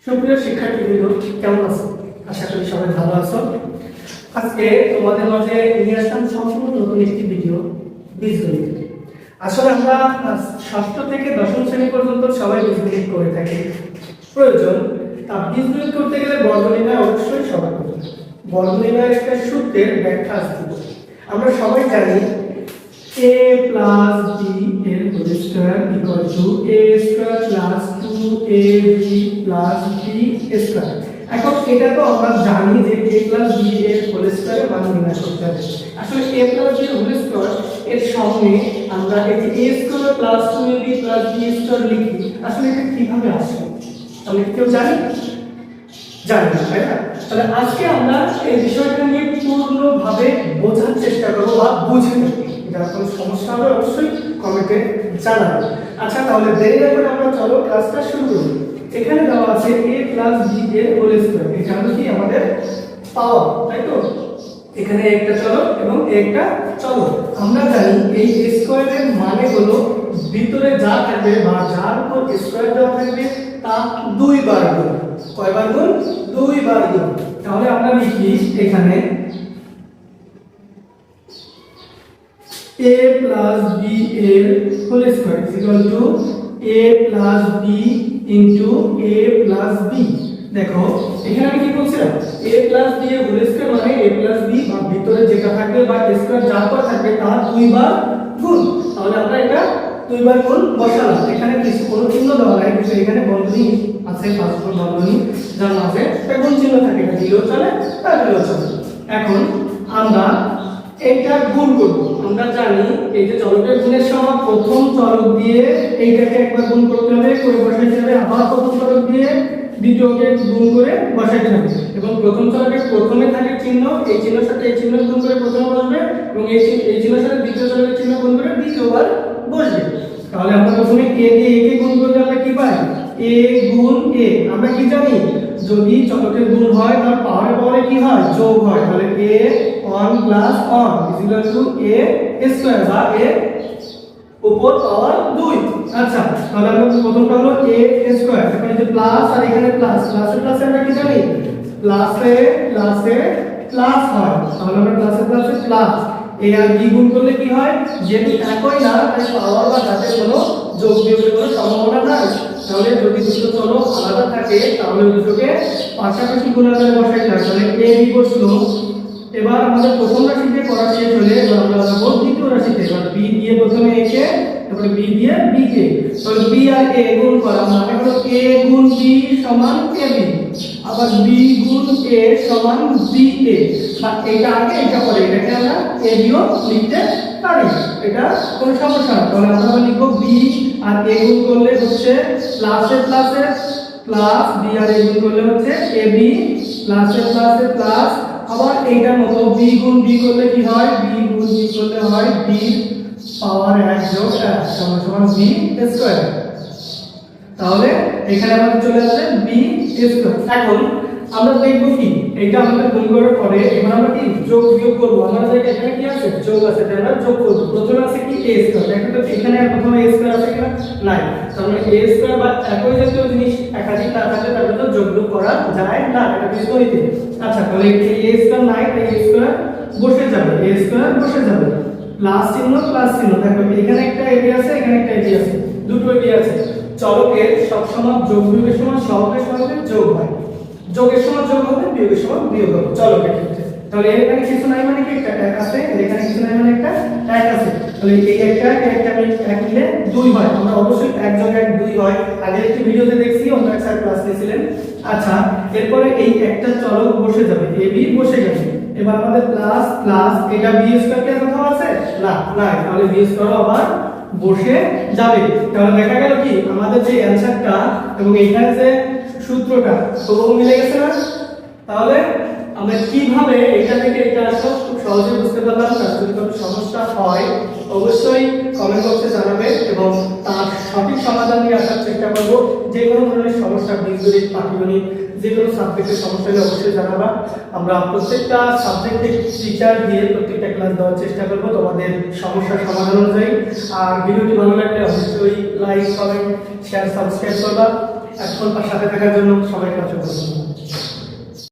সুপ্রিয় শিক্ষার্থীবৃন্দ, কেমন আছো? আশা করি সবাই ভালো আছো। আজকে তোমাদের মাঝে নিয়ে আসলাম সম্পূর্ণ নতুন একটি ভিডিও, বীজগণিত। আসলে আমরা ষষ্ঠ থেকে দশম শ্রেণী পর্যন্ত সবাই বীজগণিত করে থাকি, প্রয়োজন। তা বীজগণিত করতে গেলে বর্গনির্ণয় অবশ্যই সবার করতে হবে। বর্গনির্ণয়ের একটা সূত্রের ব্যাখ্যা আছে। আমরা সবাই জানি a plus b এর whole square equal to a square plus 2ab plus b square. এখন এটা তো আমরা জানি যে a plus b এর হোল স্কয়ারের মান নির্ণয় করতে হবে। আসলে a plus b এর হোল স্কয়ার এর সামনে আমরা এই যে a square plus 2ab plus b square লিখি, আসলে এটা কিভাবে আসে আমরা কেউ জানি জানি না, তাই না? তাহলে আজকে আমরা এই বিষয়টা নিয়ে পূর্ণভাবে বোঝার চেষ্টা করব বা বুঝে নেব। যার কোনো সমস্যা হবে অবশ্যই কমেন্টে জানাবেন। আচ্ছা, তাহলে দেরি না করে আমরা চলো ক্লাসটা শুরু করি। এখানে দেওয়া আছে a প্লাস b এর হোল স্কয়ার। এটা হলো কি আমাদের পাওয়ার, তাই তো? এখানে একটা চলক এবং একটা চলক। আমরা জানি এই স্কয়ারের মানে হলো ভিতরে যা থাকবে বা যার উপর স্কয়ার দেওয়া থাকবে তা দুই বার গুণ। কয়বার গুণ? দুই বার গুণ। তাহলে আমরা লিখি এখানে a plus b এর whole square is equal to a plus b into a plus b। দেখো এখানে আমি কি বলছিলাম, a plus b এর হোল স্কয়ার মানে a plus b বা ভিতরে যেটা থাকবে বা স্কয়ার যা পর থাকবে তার দুইবার গুণ। তাহলে আমরা এটা দুইবার গুণ বসালাম। এখানে কিছু কোনো চিহ্ন দেওয়া নাই, কিন্তু এখানে বন্ধনী আছে, পারস্পর বন্ধনী যার মাঝে একটা গুণ চিহ্ন থাকে, এটা দিলেও চলে তা দিলেও চলে। এখন আমরা এইটা গুণ করব। আমরা জানি এই যে চলকের গুণের সময় প্রথম চলক দিয়ে এইটাকে একবার গুণ করতে হবে, করে বসাইতে হবে, আবার প্রথম চলক দিয়ে দ্বিতীয়কে গুণ করে বসাইতে হবে। এবং প্রথম চলকের প্রথমে থাকে চিহ্ন, এই চিহ্নের সাথে এই চিহ্ন গুণ করে প্রথমে বসবে, এবং এই চিহ্নের সাথে দ্বিতীয় চলকের চিহ্ন গুণ করে দ্বিতীয়বার বসবে। তাহলে আমরা প্রথমে a দিয়ে a কে গুণ করলে আমরা কি পাই? a গুণ a। আমরা কি জানি, যদি চলকের গুণ হয় তার পাওয়ারে পাওয়ারে কি হয়? যোগ হয়। তাহলে a 1 plus 1 is equal to a square বা a উপর পাওয়ার 2। আচ্ছা, তাহলে আমরা প্রথমটা হলো a স্কয়ার, এখানে যে প্লাস আর এখানে প্লাস, প্লাসে প্লাসে আমরা কি জানি? প্লাসে প্লাসে প্লাস হয়। তাহলে আমরা প্লাসে প্লাসে প্লাস a আর b গুণ করলে কি হয়? যেহেতু একই না, তাই পাওয়ার বা ঘাতের কোনো যোগ বিয়োগের কোনো সম্ভাবনা নাই। তাহলে যদি দুটো চলক আলাদা থাকে তাহলে দুটোকে পাশাপাশি গুণাকারে বসাইতে হয়। তাহলে a b বসলো। এবার আমাদের প্রথম রাশিতে করা শেষ হলে এবার আমরা যাব দ্বিতীয় রাশিতে। এবার b দিয়ে প্রথমে a কে, তারপরে b দিয়ে b কে। তাহলে b আর a গুণ করা মানে হলো a গুণ b সমান ab, আবার b গুণ a সমান ba। বা এটা আগে এটা পরে, এটাকে আমরা ab ও লিখতে পারি, এটা কোনো সমস্যা না। তাহলে আমরা লিখব b আর a গুণ করলে হচ্ছে প্লাসে প্লাসে প্লাস, b আর a গুণ করলে হচ্ছে ab প্লাসে প্লাসে প্লাস। আবার এইটার মতো b গুণ b করলে কি হয়? b গুণ b করলে হয় b পাওয়ার 1 যোগ 1 সমান সমান b স্কয়ার। তাহলে এখানে আমাদের চলে আসছে b স্কয়ার। এখন আমরা দেখব কি এটা আমাদের গুণ করার পরে এবার আমরা কি যোগ বিয়োগ করব। আমাদের এখানে কি আছে? যোগ আছে, তাই আমরা যোগ করব। প্রথমে আছে কি a স্কয়ার। দেখো তো এখানে প্রথমে a স্কয়ার আছে কিনা? নাই। তাহলে a স্কয়ার বা একই জাতীয় জিনিস একাধিক না থাকলে তার মধ্যে যোগ বিয়োগ করা যায় না, এটা বীজগণিতে। আচ্ছা, তাহলে a স্কয়ার নাই, তাই a স্কয়ার বসে যাবে, a স্কয়ার বসে যাবে। প্লাস চিহ্ন প্লাস চিহ্ন, দেখো এখানে একটা ab আছে, এখানে একটা ab আছে, দুটো ab আছে। চলকের সব সময় যোগ বিয়োগের সময় সহগের সঙ্গে যোগ হয়, যোগের সময় যোগ হবে, বিয়োগের সময় বিয়োগ হবে চলকের ক্ষেত্রে। তাহলে এখানে কিছু নাই মানে কি একটা এক আছে, এখানে কিছু নাই মানে একটা এক আছে। তাহলে এই একটা আমি এক নিলে দুই হয়। আমরা অবশ্যই এক যোগ এক দুই হয়, আগে একটি ভিডিওতে দেখছি, অন্য এক স্যার ক্লাস নিয়েছিলেন। আচ্ছা, এরপরে এই একটা চলক বসে যাবে, ab বসে গেছে। এবার আমাদের প্লাস প্লাস এটা b স্কয়ার কে কোথাও আছে? না, নাই। তাহলে b স্কয়ার আবার বসে যাবে। তাহলে দেখা গেল কি আমাদের যে অ্যানসারটা এবং এখানে যে সূত্রটা সবও মিলে গেছে না? তাহলে আমরা কিভাবে এটা থেকে এটা আসলে খুব সহজে বুঝতে পারলাম। তার যদি কোনো সমস্যা হয় অবশ্যই কমেন্ট বক্সে জানাবে এবং তার সঠিক সমাধান নিয়ে আসার চেষ্টা করব। যে কোনো ধরনের সমস্যা, বীজগণিত, পাটিগণিত, যে কোনো সাবজেক্টের সমস্যা হলে অবশ্যই জানাবা। আমরা প্রত্যেকটা সাবজেক্টের টিচার দিয়ে প্রত্যেকটা ক্লাস দেওয়ার চেষ্টা করব তোমাদের সমস্যার সমাধান অনুযায়ী। আর ভিডিওটি ভালো লাগলে অবশ্যই লাইক, কমেন্ট, শেয়ার, সাবস্ক্রাইব করবা। এতক্ষণ সাথে থাকার জন্য সবাইকে অসংখ্য ধন্যবাদ।